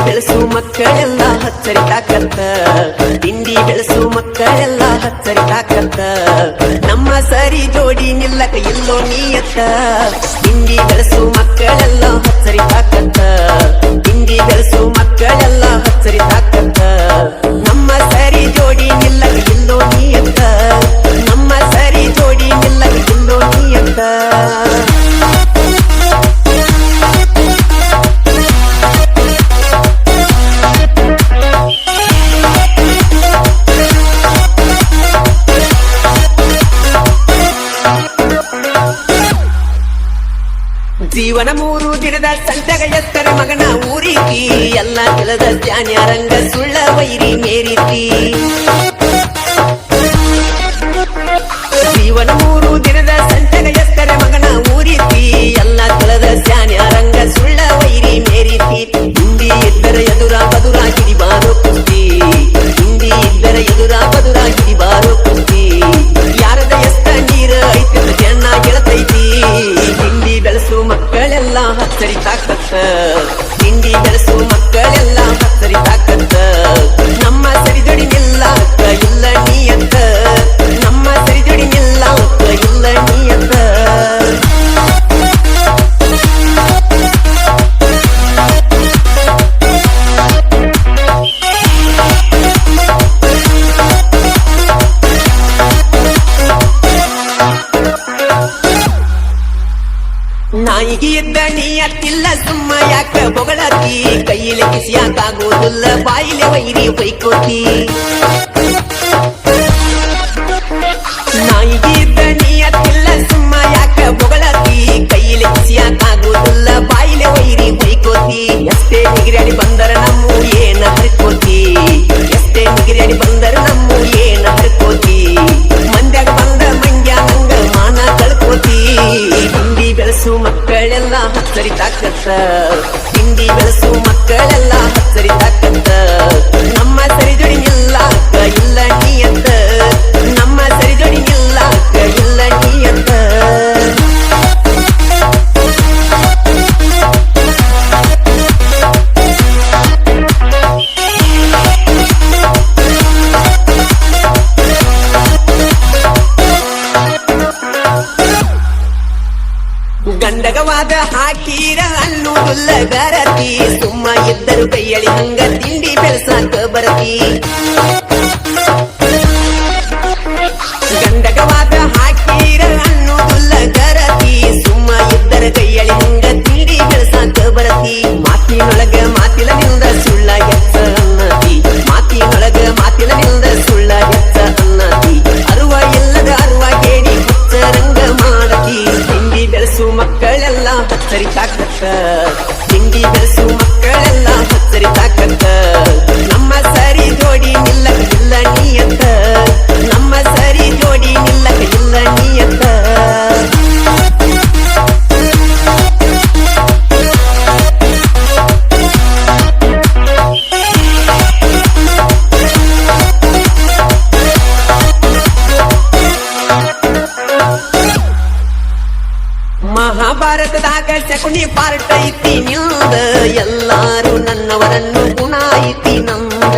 ಬೆಳೆಸು ಮಕ್ಕಳೆಲ್ಲ ಹಚ್ಚರಿ ತಾಕತ್ತ ತಿಂಡಿ ಬೆಳೆಸು ಮಕ್ಕಳೆಲ್ಲ ಹಚ್ಚರಿ ತಾಕತ್ತ ನಮ್ಮ ಸರಿ ಜೋಡಿ ನಿಲ್ಲಕ ಇಲ್ಲೋ ನೀಯತ್ತ ತಿಂಡಿ ಬೆಳೆಸು ಮಕ್ಕಳೆಲ್ಲ ಹಚ್ಚರಿ ತಾಕತ್ತ ತಿಂಡಿ ಬೆಳೆಸು ಮಕ್ಕಳೆಲ್ಲ ಹಚ್ಚರಿ ತಾಕತ್ತ ನಮ್ಮ ಸರಿ ಜೋಡಿ ನಿಲ್ಲಕ ಇಲ್ಲೋ ನೀಯತ್ತ ನಮ್ಮ ಸರಿ ಜೋಡಿ ನಿಲ್ಲಕ ಇಲ್ಲೋ ನೀಯತ್ತ ಜೀವನ 3 ದಿನದ ಸಂತೆಗ ಎತ್ತರ ಮಗನ ಊರಿತಿ ಎಲ್ಲ ಕೆಲದ ಜ್ಞಾನ್ಯರಂಗ ಸುಳ್ಳ ವೈರಿ ಮೇರಿತಿ ಜೀವನ 3 ದಿನದ ಸಂತೆಗ ಎತ್ತರ ಮಗನ ಊರಿತಿ ಎಲ್ಲ ಕೆಲದ ಜ್ಞಾನ್ಯರಂಗ ಸುಳ್ಳ ವೈರಿ ಮೇರಿತಿ ಹಿಂದಿ ಇದ್ದರ ಎದುರ ಬದುರಾಗಿರಿ ಬಾರೋ ಕುಸ್ತಿ ಹಿಂದಿ ಇದ್ದರ ಎದುರ ಬದುರಾಗಿರಿ ಬಾರೋ ಕುಸ್ತಿ ಯಾರದ ಎಷ್ಟ ನೀರ ಐತಿ ಜನ ಗೆಳತೈತಿ ಹಿಂದಿ ಬೆಳೆಸು ಮಕ್ಕಳೆಲ್ಲ ಹಚ್ಚರಿ ತಾಕತ್ತ ಹಿಂದಿ ಬೆಳೆಸು ಮಕ್ಕಳೆಲ್ಲ ಹಚ್ಚರಿ ತಾಕತ್ತ ನಮ್ಮ ಸರಿದೊಡಿ ನಿಲ್ಲಾಕ ಇಲ್ಲ ನೀಯತ್ತ ನಮ್ಮ ಸರಿದೊಡಿ ನಿಲ್ಲಾಕ ಇಲ್ಲ ನೀಯತ್ತ ನಾಯಿಗೆ ಇದ್ದ ನೀಯತ್ತಿಲ್ಲ ಸುಮ್ಮ ಯಾಕ ಬೊಗಳತಿ ಕೈಯಲ್ಲಿ ಕಿಸಿಯಾಕಾಗೋದಿಲ್ಲ ಬಾಯಿಲೆ ವೈರಿ ಬೈಕೋತಿ ನಾಯಿಗೆ ಇದ್ದ ನೀಯತ್ತಿಲ್ಲ ಸುಮ್ಮ ಯಾಕ ಬೊಗಳತಿ ಕೈಯಲ್ಲಿ ಕಿಸಿಯಾಕಾಗೋದಿಲ್ಲ ಬಾಯಿಲೆ ವೈರಿ ಬೈಕೋತಿ ಎಷ್ಟೇ ನಿಗಿರಾಡಿ ಬಂದರ ನಮ್ಮ ಏನ ಹರ್ಕೋತಿ ಎಷ್ಟೇ ನಿಗಿರಾಡಿ ಬಂದರ ನಮ್ಮ ಏನ ಹರ್ಕೋತಿ ಮಂದ್ಯಾಗ ಬಂದ ಮಂಗ್ಯ ನಂಗ ಮಾನ ಕಳ್ಕೋತಿ ಹಿಂದಿ ಬೆಳೆಸು ಮಕ್ಕಳೆಲ್ಲ ಹಚ್ಚರಿ ತಾಕತ್ತ ಹಿಂದಿ ಬೆಳೆಸು ಮಕ್ಕಳೆಲ್ಲ ಹಚ್ಚರಿ ತಾಕತ್ತ ನಮ್ಮ ಸರಿಜೋಡಿ ನಿಲ್ಲಾಕ ಇಲ್ಲ ನೀಯತ್ತ ನಮ್ಮ ಸರಿಜೋಡಿ ನಿಲ್ಲಾಕ ಇಲ್ಲ ನೀಯತ್ತ ಗಂಡಗವಾದ ಹಾಕೀರ ಅನ್ನುವುದಿಲ್ಲ ಗರತಿ ಸುಮ್ಮ ಇದ್ದರು ಕೈಯಳಿ ಹಂಗ ತಿಂಡಿ ಬೆಳೆಸಾಕ ಬರತಿ ಗಂಡಗವಾದ ಹಾಕೀರ ಅನ್ನುವುದಿಲ್ಲ ಗರತಿ ಸುಮ್ಮ ಇದ್ದರ ಕೈಯಳಿ ಹಂಗ ತಿಂಡಿ ಬೆಳೆಸಾಕ ಬರತಿ ಮಾತಿನೊಳಗ ಮಾತಿಲನಿಂದ ಸುಳ್ಳ ಎಚ್ಚ ಅನ್ನತಿ ಮಾತಿನೊಳಗ ಮಾತಿಲನಿಂದ ಸುಳ್ಳ ಎಚ್ಚ ಅನ್ನತಿ ಅರುವ ಇಲ್ಲದ ಅರುವ ಗೇಡಿ ಹುಚ್ಚರಂಗ ಮಾಡತಿ ತಿಂಡಿ ಬೆಳೆಸು ಮಕ್ಕಳೆಲ್ಲ ಹಚ್ಚರಿ ತಾಕತ್ತ ತಿಂಡಿ ಬೆಳೆಸು ಮಕ್ಕಳೆಲ್ಲ ಹಚ್ಚರಿ ತಾಕತ್ತ ನಮ್ಮ ಸರಿ ಜೋಡಿ ನಿಲ್ಲಕ ಇಲ್ಲ ನೀಯತ್ತ ನಮ್ಮ ಸರಿ ಜೋಡಿ ನಿಲ್ಲಕ ಇಲ್ಲ ನೀಯತ್ತ ಮಹಾಭಾರತದಾಗ ಶಕುನಿ ಪಾರ್ಟ್ ಐತಿ ನಿಂದ ಎಲ್ಲಾರು ನನ್ನವರನ್ನು ಗುಣ ಐತಿ ನಂದ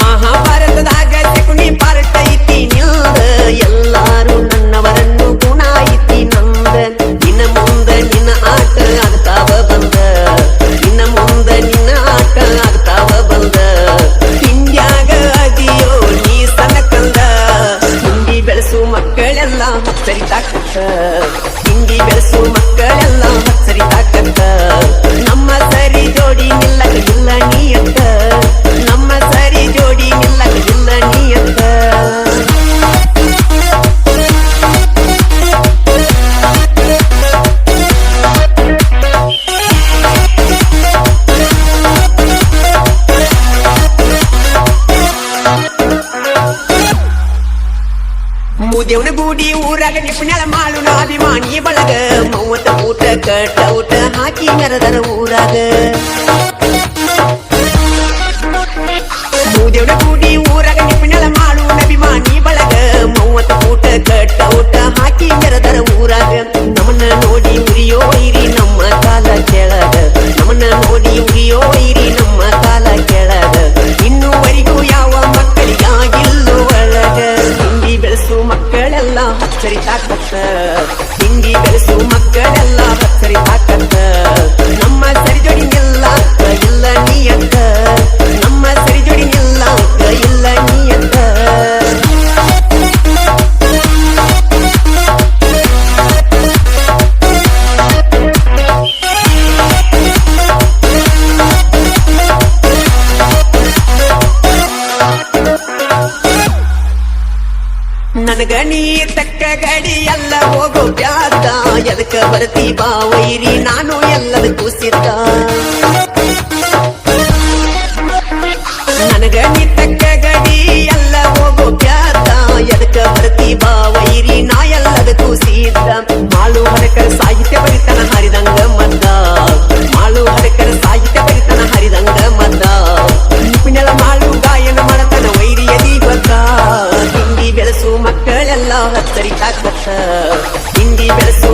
ಮಹಾಭಾರತದಾಗ ಶಕುನಿ ಪಾರ್ಟ್ ಐತಿ ನಿಂದ ಎಲ್ಲಾರು ನನ್ನವರನ್ನು ಗುಣ ಐತಿ ನಂದ ನಿನ್ನ ಮುಂದ ನಿನ್ನ ಆಟ ಆಗ್ತಾವ ಬಂದ ನಿನ್ನ ಮುಂದ ನಿನ್ನ ಆಟ ಆಗ್ತಾವ ಬಂದ ಹಿಂದ್ಯಾಗ ಅದಿಯೋ ನೀ ಸನಕಂದ ಹಿಂದಿ ಬೆಳೆಸು ಮಕ್ಕಳೆಲ್ಲ ಹಚ್ಚರಿ ತಾಕತ್ತ ಹಿಂದಿ ಬೆಳೆಸು ಮಕ್ಕಳೆಲ್ಲ ಹಚ್ಚರಿ ತಾಕತ್ತ ನಮ್ಮ ಸರಿ ಜೋಡಿ ನಿಲ್ಲಕ ಇಲ್ಲ ನೀಯತ್ತ ನಮ್ಮ ಸರಿ ಜೋಡಿ ನಿಲ್ಲಕ ಇಲ್ಲ ನೀಯತ್ತ ಮುದೇವನ ಗೂಡಿ ಊರಾಗ ನಿಪುಣಳ ಮಾಳುನ ಅಭಿಮಾನಿ ಬಳಗ 30 ಊಟ ಕಟ್ಟ ಊಟ ಹಾಕಿ ಮೆರದರ ಊರಾಗ ಮುದೇವನ ಗೂಡಿ ಊರಾಗ ನಿಪುಣಳ ಮಾಳುನ ಅಭಿಮಾನಿ ಬಳಗ 30 ಊಟ ಕಟ್ಟ ಊಟ ಹಾಕಿ ಮೆರದರ ಊರಾಗ ನಮ್ಮನ್ನ ನೋಡಿ ಉರಿಯೋ ವೈರಿ ನಮ್ಮ ಕಾಲಾಗ ಹಚ್ಚರಿತಾಕತ್ತ ಹಿಂದಿ ಬೆಳೆಸು ಮಕ್ಕಳೆಲ್ಲ ಹಚ್ಚರಿತಾಕತ್ತ ನಮ್ಮ ಸರಿಜೋಡಿ ನಿಲ್ಲಾಕ ಇಲ್ಲ ನೀಯಂತ ನಮ್ಮ ಸರಿಜೋಡಿ ನಿಲ್ಲಾಕ ಇಲ್ಲ ನೀಯಂತ ನನಗ ನೀ ತಕ್ಕ ಗಡಿ ಎಲ್ಲ ಹೋಗೋ ಬ್ಯಾದ ಎದಕ್ಕ ಬರ್ತಿ ಬಾ ವೈರಿ ನಾನು ಎಲ್ಲದಕ್ಕೂ ಸಿದ್ಧ ನನಗ ನೀ ತಕ್ಕ ಗಡಿ ಎಲ್ಲ ಹೋಗೋ ಬ್ಯಾದ ಎದಕ್ಕ ಬರ್ತಿ ಬಾ ವೈರಿ ನಾ ಎಲ್ಲದಕ್ಕೂ ಸಿದ್ಧ ಮಾಳು ಹರಕರ ಸಾಹಿತ್ಯ ಬರಿತನ ಹರಿದಂಗ ಮದ್ದ ಮಾಳು ಹರಕರ ಸಾಹಿತ್ಯ ಬರಿತನ ಹರಿದಂಗ ಮದ್ದ ನಿಪುಣಲ ಮಾಳು ಗಾಯನ ಮಾಡತನ ವೈರಿಯದಿ ಬದ್ದ ಹಿಂದಿ ಬೆಳೆಸು ಮಕ್ಕಳೆಲ್ಲ ಹಚ್ಚರಿತಾಕತ್ತ ಹಿಂದಿ ಬೆಳೆಸು